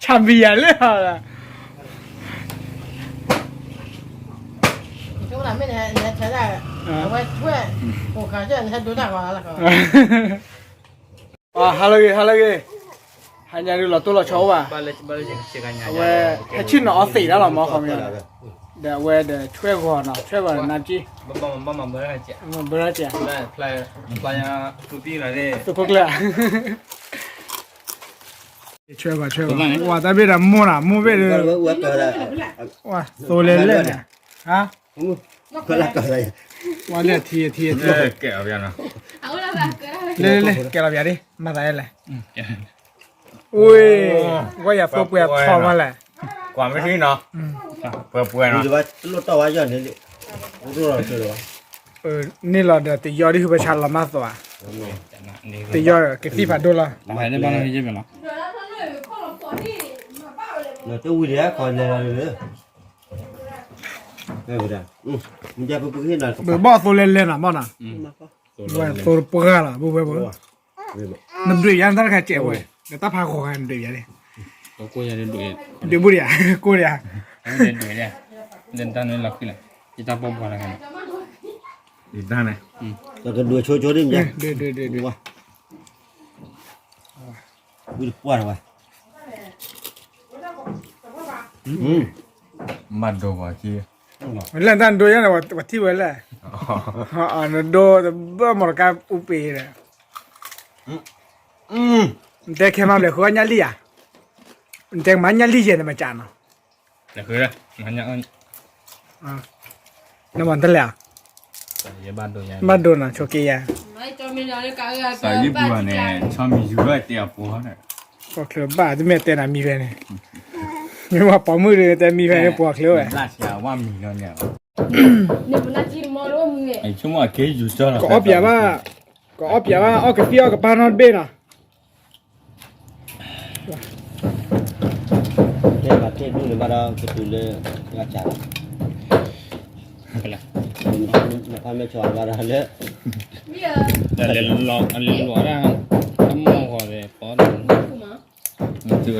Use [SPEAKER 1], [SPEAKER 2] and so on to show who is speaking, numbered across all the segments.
[SPEAKER 1] champion เลยอ่ะ
[SPEAKER 2] 就我那每天现在我我我看这还多大个了个。
[SPEAKER 1] 啊，hello，还家里多了超吧？我还去哪谁了嘛？后面的我的吹过那几，
[SPEAKER 3] 帮不让接，
[SPEAKER 1] 不让接，
[SPEAKER 3] 来呀，土地了的，
[SPEAKER 1] 都过来。吹过，哇，这边的木了，木边的，哇，都来了啊！我来提，
[SPEAKER 3] 给了边了，
[SPEAKER 1] 来，给了别的，马上来。喂，我也不会操完了。
[SPEAKER 3] 管没谁呢，不呢。
[SPEAKER 4] 你吧，路到晚上你，我多少岁了？
[SPEAKER 1] 你老的得要的会不差了嘛是吧？得要给FIFA多了。
[SPEAKER 3] 还得帮他这边了。
[SPEAKER 4] 那这屋里看来了，对不对？你家不给那？
[SPEAKER 1] 不把手来了嘛呢？我手不干了，不。那对眼咱看结婚，那打牌好看对眼的。
[SPEAKER 3] 我过年的
[SPEAKER 1] 对不的，过的。
[SPEAKER 3] 对的，人单人拉回来，一打包过来看。你单呢？
[SPEAKER 4] 那个罗球的你家。
[SPEAKER 1] 对。
[SPEAKER 4] 哇，为了过了哇。
[SPEAKER 3] 蛮多吧，去。
[SPEAKER 1] 那咱对眼的我提回来。那多不么个乌贝的。你在看嘛来和人家理啊？你在嘛人家理解那么讲呢？
[SPEAKER 3] 来回来，俺家
[SPEAKER 1] 啊，那完得了。
[SPEAKER 3] 也蛮多呀。
[SPEAKER 1] 蛮多呢，就给呀。
[SPEAKER 3] 啥一部分呢？长米就来点不好的。
[SPEAKER 1] 我靠，爸这没带那米饭呢。你话保姆的带米饭也不好吃哎。
[SPEAKER 3] 那些万米了呢。
[SPEAKER 2] 你不拿鸡毛肉没？
[SPEAKER 3] 哎，怎么给就叫了？
[SPEAKER 1] 搞别吧，我给别个搬上背了。
[SPEAKER 4] 这把这路里把它给丢了，要加了。
[SPEAKER 3] 好了。
[SPEAKER 4] 那他们吃完把它了。
[SPEAKER 3] 来老的，他们话的包的。这个。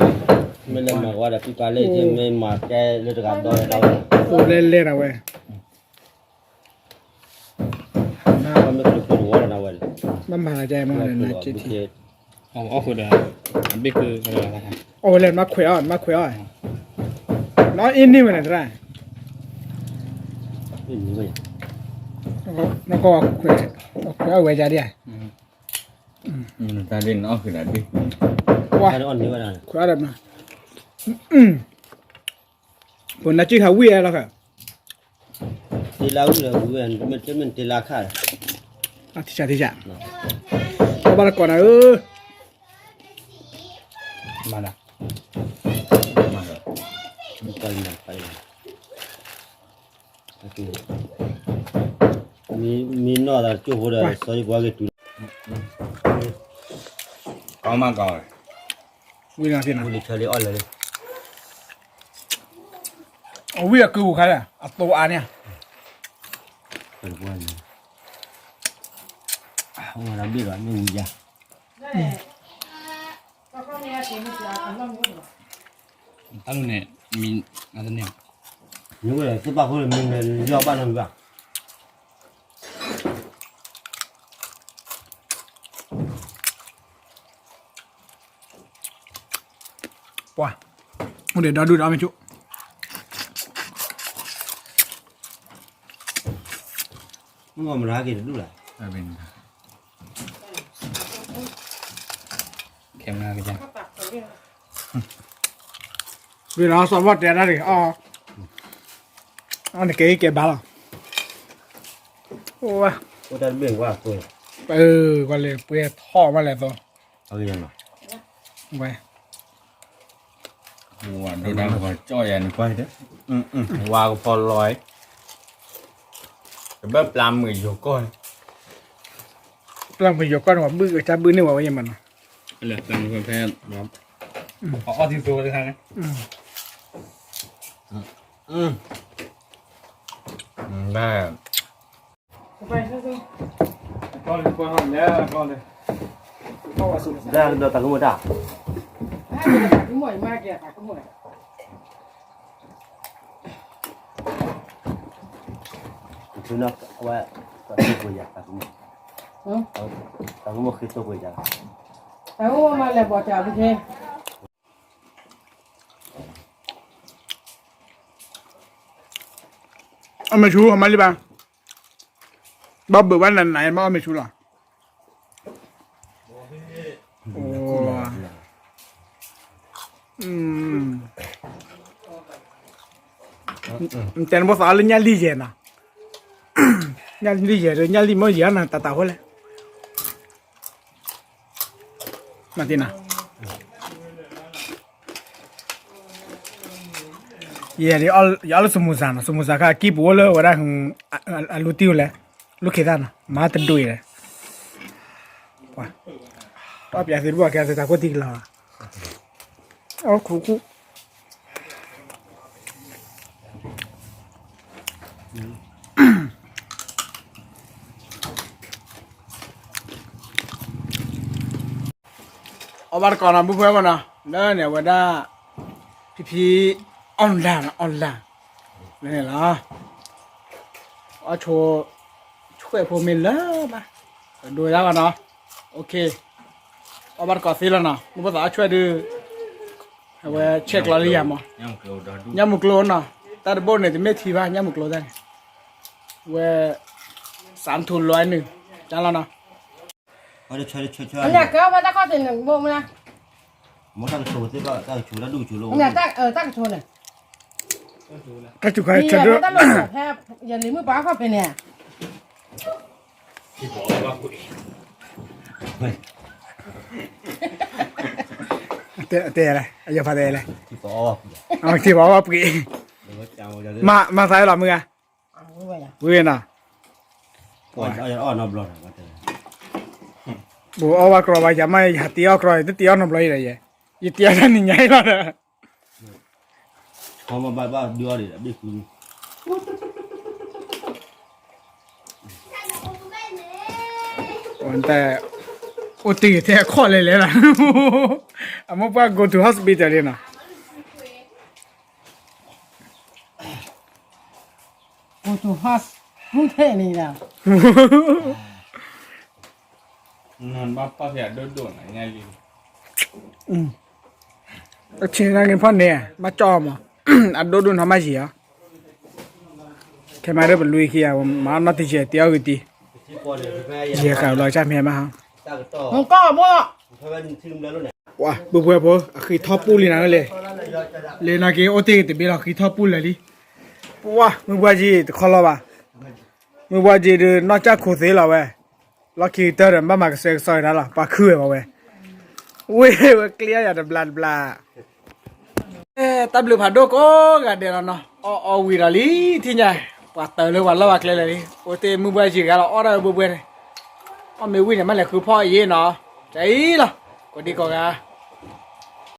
[SPEAKER 4] 没来买我的，比干嘞就没买该那这个多少。
[SPEAKER 1] 我来了喂。
[SPEAKER 4] 他们就不我了那我的。
[SPEAKER 1] 慢慢来嘛，那这天。
[SPEAKER 3] 我回来，别个来。
[SPEAKER 1] 哦，来嘛快啊！那印尼问的
[SPEAKER 4] 你问。
[SPEAKER 1] 那个快回家的。
[SPEAKER 3] 咱这拿回来的。
[SPEAKER 1] 哇，快点嘛。我那这还喂了个。
[SPEAKER 4] 地拉喂了喂，这地拉开了。
[SPEAKER 1] 啊，提下。我把它搞了
[SPEAKER 3] 嘛的。
[SPEAKER 4] 你那的就或者所以我给丢。
[SPEAKER 3] 高嘛高的。
[SPEAKER 1] 喂两天了。
[SPEAKER 4] 屋里车里按了的。
[SPEAKER 1] 我喂了够开了，啊多安呢。
[SPEAKER 4] 很不安的。我那没了，没回家。
[SPEAKER 3] 他们呢，米那是那样。
[SPEAKER 4] 如果是把后面的要办那个。
[SPEAKER 1] 哇，我得打赌咱们就。
[SPEAKER 4] 我们哪给的路了？
[SPEAKER 3] 那边。看那个家。
[SPEAKER 1] 为啥说我在那里啊？你给罢了。哇。
[SPEAKER 4] 我在边我做。
[SPEAKER 1] 我来不要套我来做。
[SPEAKER 4] 好个样嘛。
[SPEAKER 1] 喂。
[SPEAKER 3] 哇，都đang còn cho em quay đấy. Qua có phò lòi. Cái bếp làm người vô coi.
[SPEAKER 1] Làm người vô coi mà bữa cha bữa nữa vào vậy mà.
[SPEAKER 3] Là làm người phải làm. Họ thì vô được thằng ấy. Đây.
[SPEAKER 2] ไปซะซุ
[SPEAKER 1] ก็เลยกว่าหันแล้วก็เลยเข้าว่าสุด
[SPEAKER 4] ได้เราตักหมดอ่ะ
[SPEAKER 2] ถ้าจะตักหมวยมากแกตักหมวย
[SPEAKER 4] คือนักว่าตักหมดอยากตักหมด
[SPEAKER 2] อือ
[SPEAKER 4] ตักหมดคือตัวอยาก
[SPEAKER 2] แต่ว่ามาแล้วบ่จ่าพี่เท
[SPEAKER 1] เอามาชูมาเลยบ้างบ๊อบเบิร์วันไหนมาเอามาชูหรอโอ้แต่ภาษาเลยเนี่ยลีเจนะเนี่ยลีเจเลยเนี่ยลีไม่เยอะนะตาหัวเลยมาทีน่ะเย่นี่เอาสมุนค่ะกีบวัวเลยว่าได้ของลูติวเลยลูกเขตน่ะมาตัดด้วยเลยว้าตอบอย่างสิบัวแกจะตะโกติกละเอาคู่เอาบัตรก่อนนะบุฟเฟ่ก่อนนะเนี่ยว่าได้พี่ออนไลน์นี่ล่ะเอาโชว์ช่วยผมเลยมาดูแล้วกันเนาะโอเคเอาบัตรก่อนสิแล้วนะมึงภาษาช่วยดูเอาไว้เช็ครายละเอียดมั้งยังมุกโลนะแต่บนเนี่ยจะไม่ทีบ้านยังมุกโลได้เว้3 ทุน 100จังแล้วนะ
[SPEAKER 4] เขาจะช่วย
[SPEAKER 2] อันนี้ก็ว่าตะก็ถึงบ่มื้อนะ
[SPEAKER 4] หมดทั้งโชว์ที่ก็ตั้งชูแล้วดูชูโล
[SPEAKER 2] อันนี้ตักชวนน่ะ
[SPEAKER 1] ก็จุกให้
[SPEAKER 2] นี่
[SPEAKER 1] ฉัน
[SPEAKER 2] แห
[SPEAKER 1] ดู
[SPEAKER 2] ละตลอดแทบอย่าลืมมือป้าเข้าไปเนี่ย
[SPEAKER 1] เตะอะไรอย่าพาเตะอะไร
[SPEAKER 4] ที่ปอ
[SPEAKER 1] เอาที่บอกว่าปีมาใส่หรอมึงอ่ะ
[SPEAKER 2] เอาไว้อ่ะ
[SPEAKER 1] เว้ยน่ะ
[SPEAKER 4] ก่อนเอาจะอ้อนนอบหลอดมาเถอะ
[SPEAKER 1] บัวเอาว่ากรอบว่าจะไม่หัดเตี้ยกรอยเตี้ยน้ำลอยอะไรอย่างยี่เตี้ยนั่นยังไงล่ะ
[SPEAKER 4] พอมาบ้านดูอะไรนี่คือ
[SPEAKER 1] แต่โอตีเท่ข้อเลยล่ะอามาป้า go to hospital เลยนะ
[SPEAKER 2] โอ้โหฮัสมุ่งเท่นี่นะ
[SPEAKER 3] นอนบ้าป้าเสียโดนอะไรเงี้ยลิ
[SPEAKER 1] ชินังกินพ่อเนี่ยมาจอมอ่ะอัดโดนทำไมเสียแค่มาได้บรรลุขี้อ่ะมาหน้าที่เสียเตี้ยกี่ที
[SPEAKER 4] ที่ปอเนี่ยแม่
[SPEAKER 1] เสียข่าวลอยจ้าเมียมาฮะ
[SPEAKER 4] ตั้งต่อ
[SPEAKER 2] มันก็บ่
[SPEAKER 4] เพราะว่าซึมแล้วเนี่ย
[SPEAKER 1] ว้าบุบเบอร์คือท็อปปูลีนะเลยเลยนะกี่โอตีติเบลคือท็อปปูเลยดิว้ามึงว่าจีขอรอป่ะมึงว่าจีเดินนอกจากโคตรแล้วเว้ยล็อกคีเตอร์บ้ามาเซ็กซอยนั่นล่ะปากคือเว้ยเว้ยเคลียร์อย่าบลาตับลือผ่านโดก็กันเดี๋ยวเนาะเอาวิราลีที่ไหนปัดเตอร์เลยวันละวันเลยดิโอเตมึงว่าจีกันละอ้อได้บุบเบอร์เอาไม่วิ่งเนี่ยมันแหละคือพ่อเย่เนาะใจละก็ดีกว่า